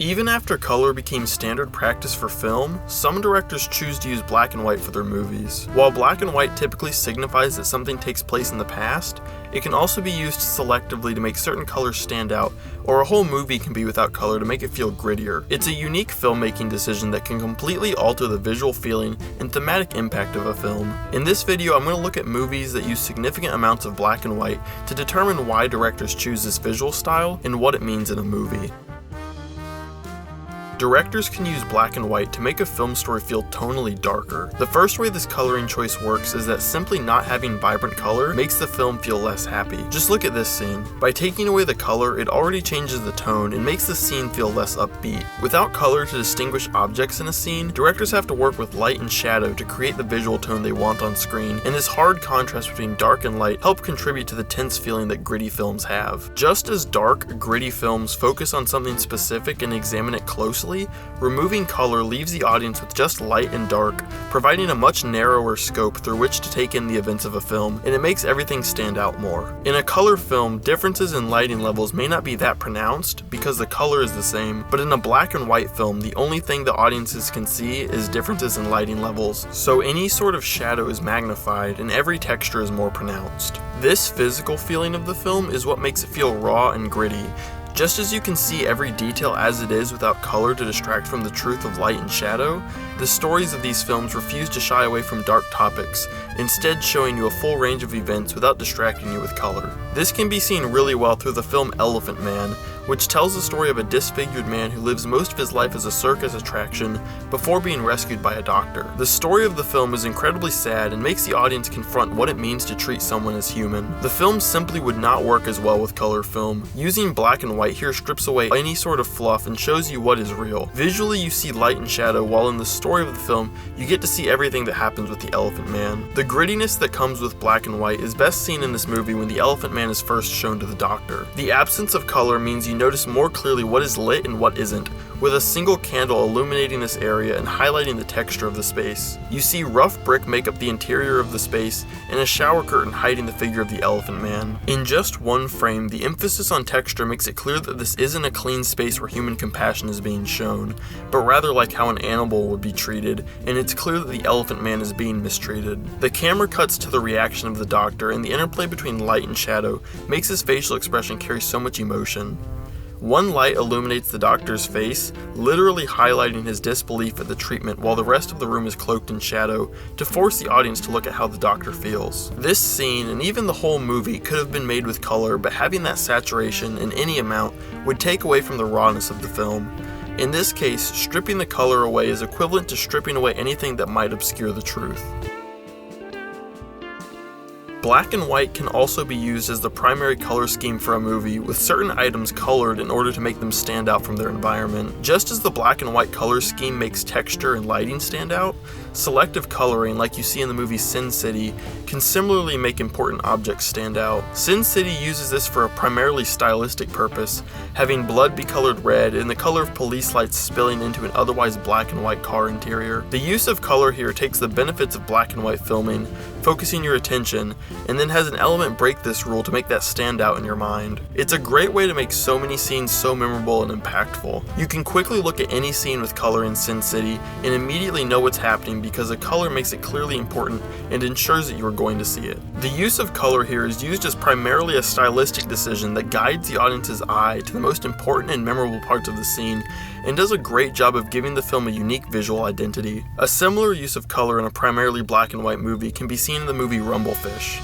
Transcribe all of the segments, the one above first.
Even after color became standard practice for film, some directors choose to use black and white for their movies. While black and white typically signifies that something takes place in the past, it can also be used selectively to make certain colors stand out, or a whole movie can be without color to make it feel grittier. It's a unique filmmaking decision that can completely alter the visual feeling and thematic impact of a film. In this video, I'm going to look at movies that use significant amounts of black and white to determine why directors choose this visual style and what it means in a movie. Directors can use black and white to make a film story feel tonally darker. The first way this coloring choice works is that simply not having vibrant color makes the film feel less happy. Just look at this scene. By taking away the color, it already changes the tone and makes the scene feel less upbeat. Without color to distinguish objects in a scene, directors have to work with light and shadow to create the visual tone they want on screen, and this hard contrast between dark and light help contribute to the tense feeling that gritty films have. Just as dark, gritty films focus on something specific and examine it closely, removing color leaves the audience with just light and dark, providing a much narrower scope through which to take in the events of a film, and it makes everything stand out more. In a color film, differences in lighting levels may not be that pronounced because the color is the same, but in a black and white film, the only thing the audiences can see is differences in lighting levels, so any sort of shadow is magnified and every texture is more pronounced. This physical feeling of the film is what makes it feel raw and gritty. Just as you can see every detail as it is without color to distract from the truth of light and shadow, the stories of these films refuse to shy away from dark topics, instead showing you a full range of events without distracting you with color. This can be seen really well through the film Elephant Man, which tells the story of a disfigured man who lives most of his life as a circus attraction before being rescued by a doctor. The story of the film is incredibly sad and makes the audience confront what it means to treat someone as human. The film simply would not work as well with color film. Using black and white here strips away any sort of fluff and shows you what is real. Visually, you see light and shadow, while in the story of the film, you get to see everything that happens with the Elephant Man. The grittiness that comes with black and white is best seen in this movie when the Elephant Man is first shown to the doctor. The absence of color means you notice more clearly what is lit and what isn't, with a single candle illuminating this area and highlighting the texture of the space. You see rough brick make up the interior of the space, and a shower curtain hiding the figure of the Elephant Man. In just one frame, the emphasis on texture makes it clear that this isn't a clean space where human compassion is being shown, but rather like how an animal would be treated, and it's clear that the Elephant Man is being mistreated. The camera cuts to the reaction of the doctor, and the interplay between light and shadow makes his facial expression carry so much emotion. One light illuminates the doctor's face, literally highlighting his disbelief at the treatment, while the rest of the room is cloaked in shadow, to force the audience to look at how the doctor feels. This scene, and even the whole movie, could have been made with color, but having that saturation in any amount would take away from the rawness of the film. In this case, stripping the color away is equivalent to stripping away anything that might obscure the truth. Black and white can also be used as the primary color scheme for a movie, with certain items colored in order to make them stand out from their environment. Just as the black and white color scheme makes texture and lighting stand out, selective coloring, like you see in the movie Sin City, can similarly make important objects stand out. Sin City uses this for a primarily stylistic purpose, having blood be colored red and the color of police lights spilling into an otherwise black and white car interior. The use of color here takes the benefits of black and white filming, focusing your attention, and then has an element break this rule to make that stand out in your mind. It's a great way to make so many scenes so memorable and impactful. You can quickly look at any scene with color in Sin City and immediately know what's happening because the color makes it clearly important and ensures that you are going to see it. The use of color here is used as primarily a stylistic decision that guides the audience's eye to the most important and memorable parts of the scene, and does a great job of giving the film a unique visual identity. A similar use of color in a primarily black and white movie can be seen in the movie Rumblefish.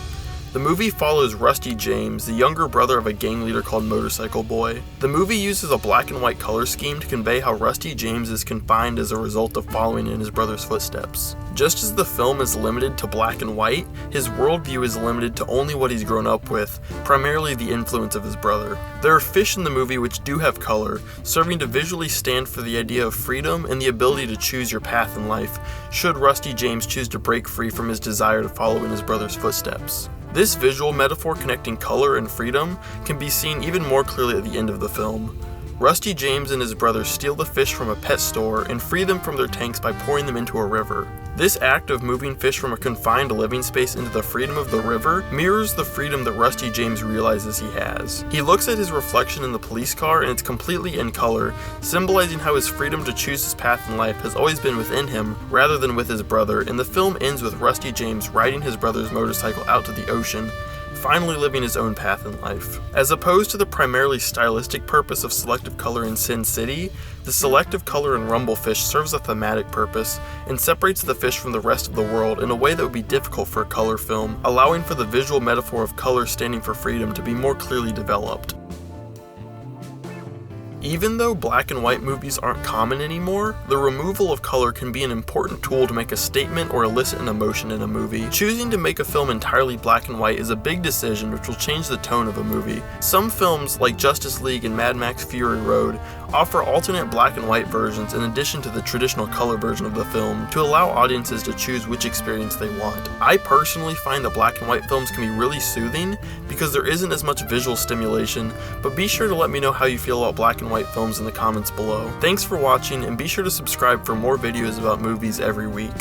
The movie follows Rusty James, the younger brother of a gang leader called Motorcycle Boy. The movie uses a black and white color scheme to convey how Rusty James is confined as a result of following in his brother's footsteps. Just as the film is limited to black and white, his worldview is limited to only what he's grown up with, primarily the influence of his brother. There are fish in the movie which do have color, serving to visually stand for the idea of freedom and the ability to choose your path in life, should Rusty James choose to break free from his desire to follow in his brother's footsteps. This visual metaphor connecting color and freedom can be seen even more clearly at the end of the film. Rusty James and his brother steal the fish from a pet store and free them from their tanks by pouring them into a river. This act of moving fish from a confined living space into the freedom of the river mirrors the freedom that Rusty James realizes he has. He looks at his reflection in the police car and it's completely in color, symbolizing how his freedom to choose his path in life has always been within him rather than with his brother, and the film ends with Rusty James riding his brother's motorcycle out to the ocean, finally living his own path in life. As opposed to the primarily stylistic purpose of selective color in Sin City, the selective color in Rumblefish serves a thematic purpose and separates the fish from the rest of the world in a way that would be difficult for a color film, allowing for the visual metaphor of color standing for freedom to be more clearly developed. Even though black and white movies aren't common anymore, the removal of color can be an important tool to make a statement or elicit an emotion in a movie. Choosing to make a film entirely black and white is a big decision which will change the tone of a movie. Some films, like Justice League and Mad Max Fury Road, offer alternate black and white versions in addition to the traditional color version of the film to allow audiences to choose which experience they want. I personally find that black and white films can be really soothing because there isn't as much visual stimulation, but be sure to let me know how you feel about black and white films in the comments below. Thanks for watching, and be sure to subscribe for more videos about movies every week.